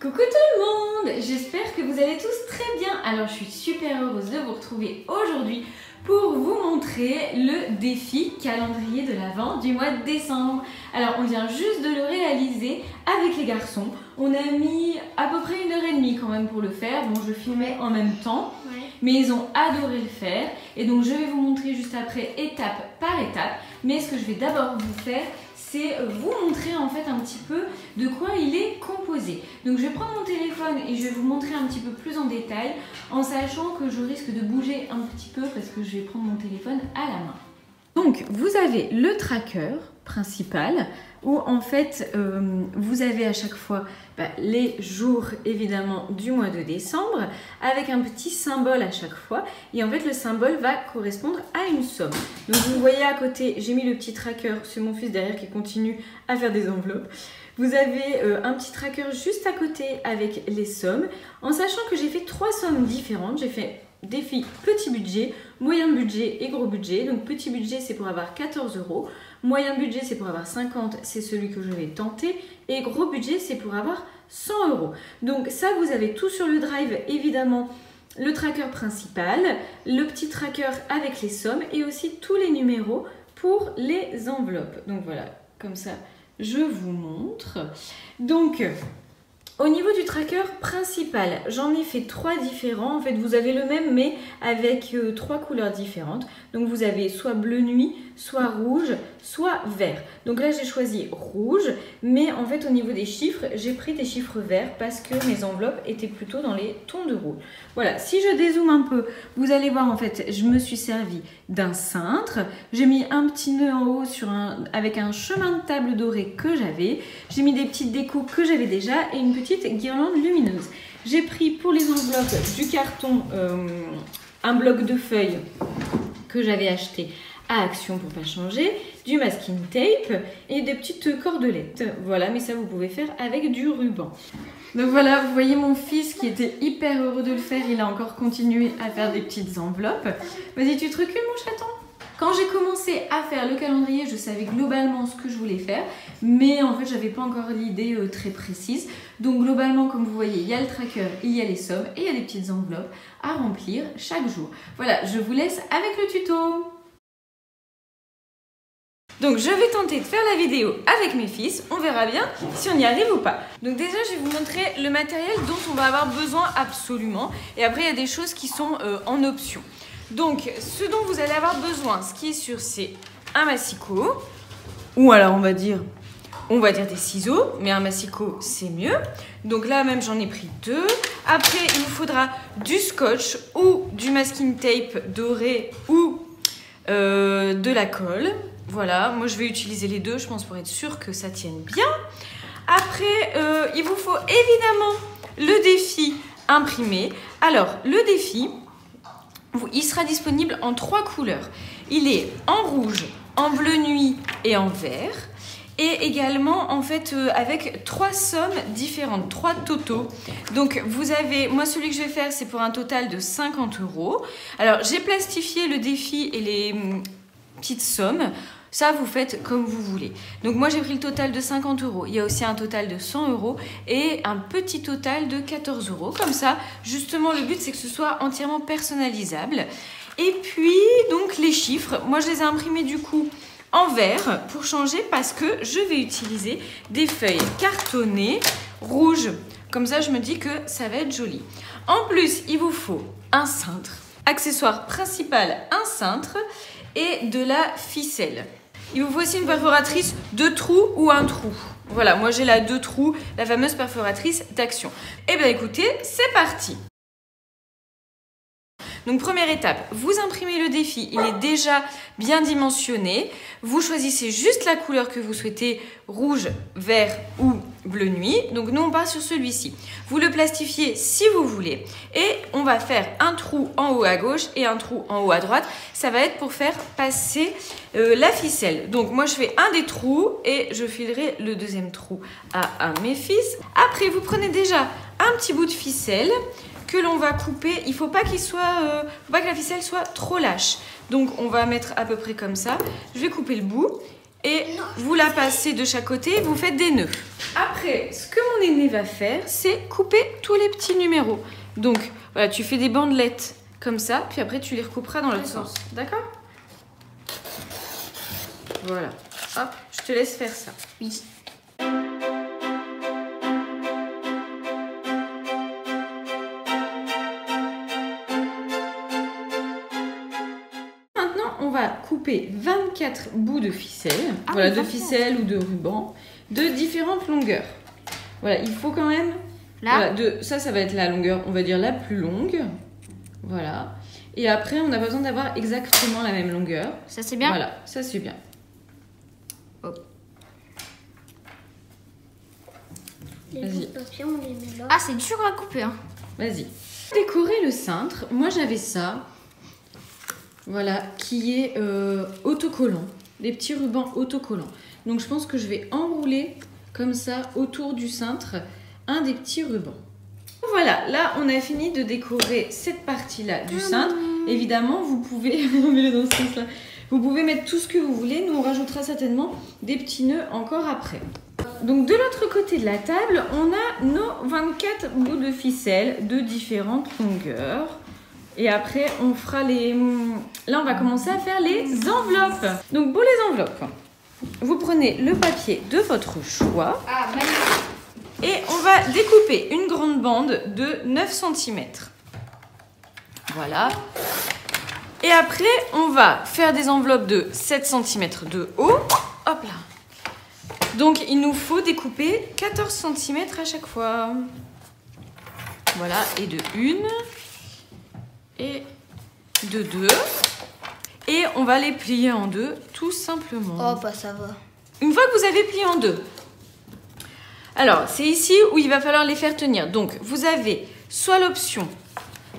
Coucou tout le monde, j'espère que vous allez tous très bien. Alors je suis super heureuse de vous retrouver aujourd'hui pour vous montrer le défi calendrier de l'Avent du mois de décembre. Alors on vient juste de le réaliser avec les garçons. On a mis à peu près 1h30 quand même pour le faire. Bon, je filmais en même temps, mais ils ont adoré le faire. Et donc je vais vous montrer juste après étape par étape. Mais ce que je vais d'abord vous faire, c'est vous montrer en fait un petit peu de quoi il est composé. Donc je vais prendre mon téléphone et je vais vous montrer un petit peu plus en détail en sachant que je risque de bouger un petit peu parce que je vais prendre mon téléphone à la main. Donc vous avez le tracker principal où en fait vous avez à chaque fois les jours évidemment du mois de décembre avec un petit symbole à chaque fois et en fait le symbole va correspondre à une somme. Donc vous voyez à côté j'ai mis le petit tracker, c'est mon fils derrière qui continue à faire des enveloppes. Vous avez un petit tracker juste à côté avec les sommes en sachant que j'ai fait 3 sommes différentes. J'ai fait défi petit budget, moyen budget et gros budget. Donc petit budget c'est pour avoir 14 €, moyen budget c'est pour avoir 50, c'est celui que je vais tenter, et gros budget c'est pour avoir 100 €. Donc ça vous avez tout sur le drive évidemment, le tracker principal, le petit tracker avec les sommes et aussi tous les numéros pour les enveloppes. Donc voilà, comme ça je vous montre. Donc au niveau du tracker principal, j'en ai fait 3 différents. En fait, vous avez le même, mais avec 3 couleurs différentes. Donc, vous avez soit bleu nuit, soit rouge, soit vert. Donc là, j'ai choisi rouge, mais en fait, au niveau des chiffres, j'ai pris des chiffres verts parce que mes enveloppes étaient plutôt dans les tons de rouge. Voilà, si je dézoome un peu, vous allez voir, en fait, je me suis servi d'un cintre. J'ai mis un petit nœud en haut avec un chemin de table doré que j'avais. J'ai mis des petites décos que j'avais déjà et une petite guirlande lumineuse. J'ai pris pour les enveloppes du carton, un bloc de feuilles que j'avais acheté à Action pour pas changer, du masking tape et des petites cordelettes. Voilà, mais ça vous pouvez faire avec du ruban. Donc voilà, vous voyez mon fils qui était hyper heureux de le faire, il a encore continué à faire des petites enveloppes. Vas-y, tu te recules mon chaton? Quand j'ai commencé à faire le calendrier, je savais globalement ce que je voulais faire, mais en fait, j'avais pas encore l'idée très précise. Donc globalement, comme vous voyez, il y a le tracker, il y a les sommes et il y a des petites enveloppes à remplir chaque jour. Voilà, je vous laisse avec le tuto. Donc je vais tenter de faire la vidéo avec mes fils, on verra bien si on y arrive ou pas. Donc déjà je vais vous montrer le matériel dont on va avoir besoin absolument et après il y a des choses qui sont en option. Donc ce dont vous allez avoir besoin, ce qui est sûr, c'est un massicot ou alors on va dire des ciseaux, mais un massicot c'est mieux. Donc là même j'en ai pris 2. Après il vous faudra du scotch ou du masking tape doré ou de la colle. Voilà, moi je vais utiliser les deux, je pense, pour être sûr que ça tienne bien. Après, il vous faut évidemment le défi imprimé. Alors, le défi, il sera disponible en 3 couleurs. Il est en rouge, en bleu nuit et en vert. Et également, en fait, avec 3 sommes différentes, 3 totaux. Donc, vous avez, moi, celui que je vais faire, c'est pour un total de 50 €. Alors, j'ai plastifié le défi et les petites sommes. Ça, vous faites comme vous voulez. Donc moi, j'ai pris le total de 50 €. Il y a aussi un total de 100 € et un petit total de 14 €. Comme ça, justement, le but, c'est que ce soit entièrement personnalisable. Et puis, donc, les chiffres. Moi, je les ai imprimés, du coup, en vert pour changer parce que je vais utiliser des feuilles cartonnées rouges. Comme ça, je me dis que ça va être joli. En plus, il vous faut un cintre. Accessoire principal, un cintre et de la ficelle. Il vous faut aussi une perforatrice 2 trous ou un trou. Voilà, moi j'ai la 2 trous, la fameuse perforatrice d'Action. Eh bien écoutez, c'est parti. Donc première étape, vous imprimez le défi, il est déjà bien dimensionné. Vous choisissez juste la couleur que vous souhaitez, rouge, vert ou bleu nuit. Donc nous on part sur celui-ci. Vous le plastifiez si vous voulez et on va faire un trou en haut à gauche et un trou en haut à droite. Ça va être pour faire passer la ficelle. Donc moi je fais un des trous et je filerai le deuxième trou à mes fils. Après vous prenez déjà un petit bout de ficelle que l'on va couper. Il ne faut pas que la ficelle soit trop lâche. Donc on va mettre à peu près comme ça. Je vais couper le bout et vous la passez de chaque côté, vous faites des nœuds. Après, ce que mon aîné va faire, c'est couper tous les petits numéros. Donc, voilà, tu fais des bandelettes comme ça, puis après tu les recouperas dans l'autre sens. D'accord? Voilà. Hop, je te laisse faire ça. Oui. Maintenant, on va couper 24 bouts de ficelle. Voilà, de ficelle ou de ruban, de différentes longueurs. Voilà, il faut quand même... Là. Voilà, ça va être la longueur, on va dire la plus longue. Voilà. Et après, on n'a pas besoin d'avoir exactement la même longueur. Ça, c'est bien? Voilà, ça c'est bien. Hop. Vas-y. Ah, c'est dur à couper, hein. Vas-y. Décorer le cintre, moi j'avais ça. Voilà, qui est autocollant. Des petits rubans autocollants. Donc je pense que je vais enrouler comme ça autour du cintre un des petits rubans. Voilà, là on a fini de décorer cette partie-là du cintre. Évidemment, vous pouvez mets-le dans ce sens-là. Vous pouvez mettre tout ce que vous voulez. Nous on rajoutera certainement des petits nœuds encore après. Donc de l'autre côté de la table, on a nos 24 bouts de ficelle de différentes longueurs. Et après, on fera les... Là, on va commencer à faire les enveloppes. Donc, pour les enveloppes, vous prenez le papier de votre choix. Ah, magnifique. Et on va découper une grande bande de 9 cm. Voilà. Et après, on va faire des enveloppes de 7 cm de haut. Hop là. Donc, il nous faut découper 14 cm à chaque fois. Voilà, et de 1... et de 2 et on va les plier en deux tout simplement. Oh bah ça va. Une fois que vous avez plié en deux, alors c'est ici où il va falloir les faire tenir. Donc vous avez soit l'option,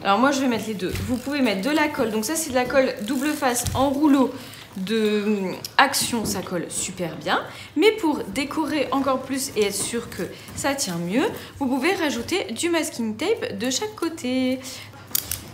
alors moi je vais mettre les deux, vous pouvez mettre de la colle, donc ça c'est de la colle double face en rouleau de Action, ça colle super bien, mais pour décorer encore plus et être sûr que ça tient mieux, vous pouvez rajouter du masking tape de chaque côté.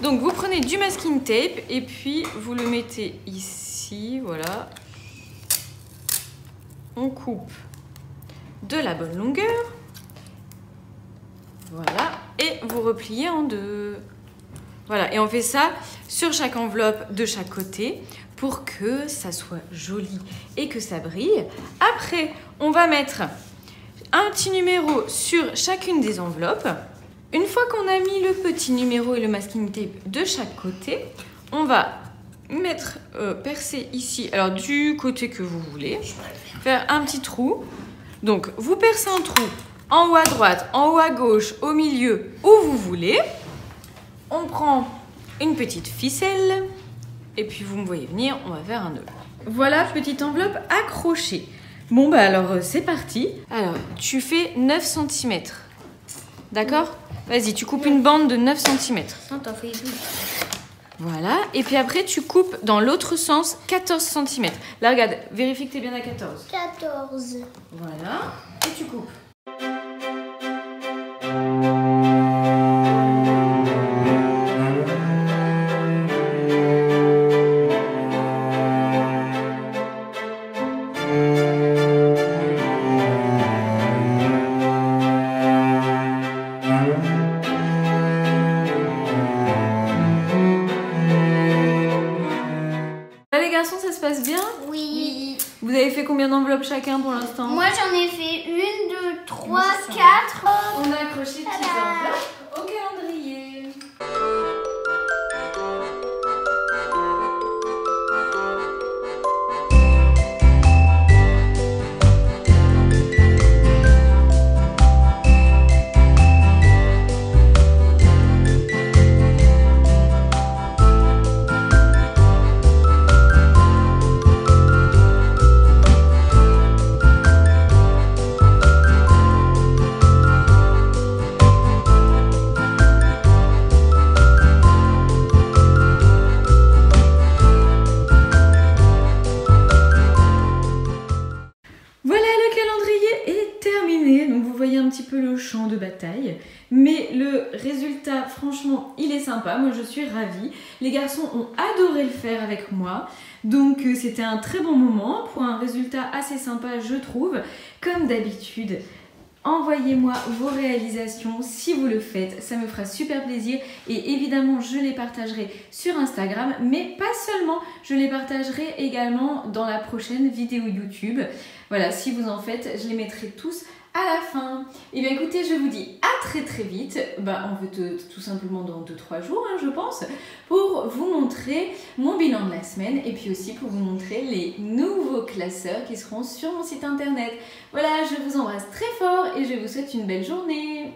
Donc vous prenez du masking tape et puis vous le mettez ici, voilà. On coupe de la bonne longueur. Voilà, et vous repliez en deux. Voilà, et on fait ça sur chaque enveloppe de chaque côté pour que ça soit joli et que ça brille. Après, on va mettre un petit numéro sur chacune des enveloppes. Une fois qu'on a mis le petit numéro et le masking tape de chaque côté, on va mettre, percer ici, alors du côté que vous voulez, faire un petit trou. Donc vous percez un trou en haut à droite, en haut à gauche, au milieu, où vous voulez. On prend une petite ficelle et puis vous me voyez venir, on va faire un nœud. Voilà, petite enveloppe accrochée. Bon bah alors c'est parti. Alors tu fais 9 cm. D'accord ? Vas-y, tu coupes une bande de 9 cm. Non, t'en fais 12. Voilà, et puis après tu coupes dans l'autre sens 14 cm. Là regarde, vérifie que t'es bien à 14. 14. Voilà, et tu coupes. Ça se passe bien? Oui. Vous avez fait combien d'enveloppes chacun pour l'instant? Moi j'en ai fait 1, 2, 3, 4. On a accroché toutes les enveloppes au calendrier. voyez un petit peu le champ de bataille. Mais le résultat, franchement, il est sympa. Moi, je suis ravie. Les garçons ont adoré le faire avec moi. Donc, c'était un très bon moment pour un résultat assez sympa, je trouve. Comme d'habitude, envoyez-moi vos réalisations si vous le faites. Ça me fera super plaisir. Et évidemment, je les partagerai sur Instagram. Mais pas seulement, je les partagerai également dans la prochaine vidéo YouTube. Voilà, si vous en faites, je les mettrai tous à la fin. Et bien écoutez, je vous dis à très vite, on veut tout simplement dans 2-3 jours, hein, je pense, pour vous montrer mon bilan de la semaine et puis aussi pour vous montrer les nouveaux classeurs qui seront sur mon site internet. Voilà, je vous embrasse très fort et je vous souhaite une belle journée.